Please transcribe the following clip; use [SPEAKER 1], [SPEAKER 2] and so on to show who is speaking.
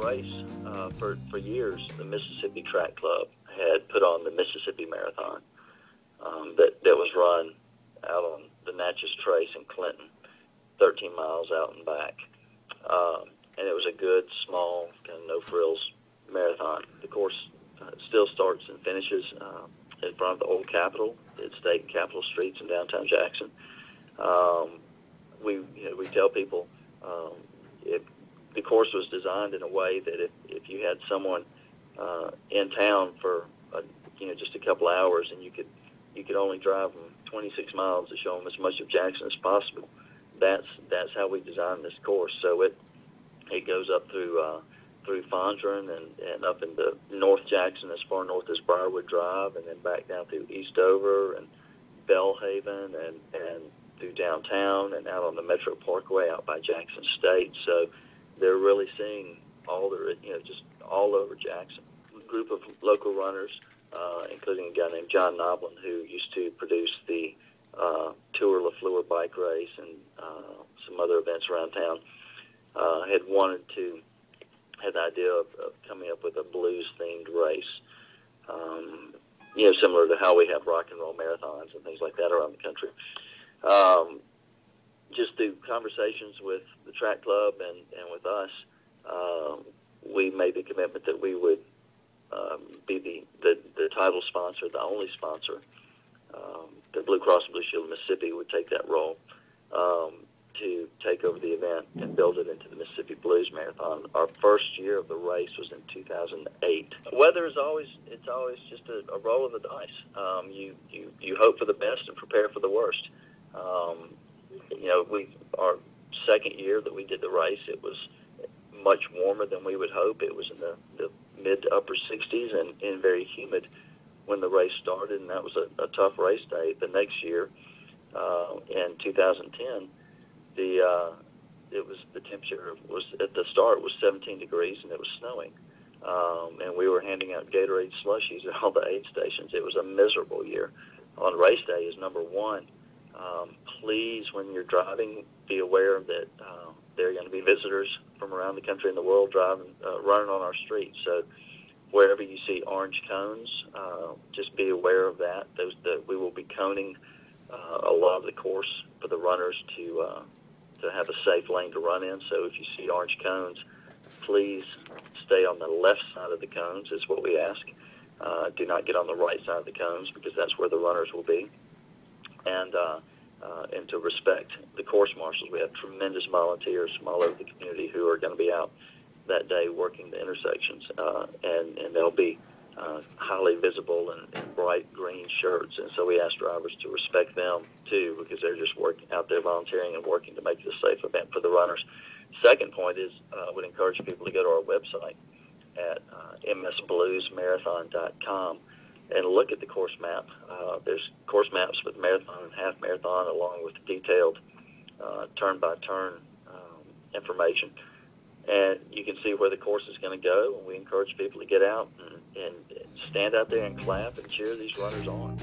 [SPEAKER 1] race. For years, the Mississippi Track Club had put on the Mississippi Marathon that was run out on the Natchez Trace in Clinton, 13 miles out and back. And it was a good, small, kind of no-frills marathon. The course still starts and finishes in front of the old Capitol, at State and Capitol Streets in downtown Jackson. We tell people the course was designed in a way that if you had someone in town for just a couple hours and you could only drive them 26 miles to show them as much of Jackson as possible, that's how we designed this course. So it goes up through Fondren and up into North Jackson, as far north as Briarwood Drive, and then back down through Eastover and Bellhaven and through downtown and out on the Metro Parkway out by Jackson State. So they're really seeing just all over Jackson. A group of local runners, including a guy named John Noblin, who used to produce the Tour La Fleur bike race and some other events around town, had the idea of coming up with a blues-themed race, similar to how we have rock and roll marathons and things like that around the country. Just through conversations with the track club and with us, we made the commitment that we would be the title sponsor, the only sponsor. The Blue Cross and Blue Shield of Mississippi would take that role to take over the event and build it into the Mississippi Blues Marathon. Our first year of the race was in 2008. Weather is always just a roll of the dice. You hope for the best and prepare for the worst. Our second year that we did the race, it was much warmer than we would hope. It was in the mid to upper 60s and very humid when the race started, and that was a tough race day. The next year, in 2010, the temperature was at the start was 17 degrees and it was snowing, and we were handing out Gatorade slushies at all the aid stations. It was a miserable year. On race day is number one. Please, when you're driving, be aware that there are going to be visitors from around the country and the world running on our streets. So wherever you see orange cones, just be aware of that. We will be coning a lot of the course for the runners to have a safe lane to run in. So if you see orange cones, please stay on the left side of the cones is what we ask. Do not get on the right side of the cones because that's where the runners will be. And to respect the course marshals. We have tremendous volunteers from all over the community who are going to be out that day working the intersections, and they'll be highly visible in bright green shirts. And so we ask drivers to respect them too, because they're just working out there volunteering and working to make it a safe event for the runners. Second point is I would encourage people to go to our website at msbluesmarathon.com and look at the course map. There's course maps with marathon and half marathon, along with detailed turn-by-turn information. And you can see where the course is going to go, and we encourage people to get out and stand out there and clap and cheer these runners on.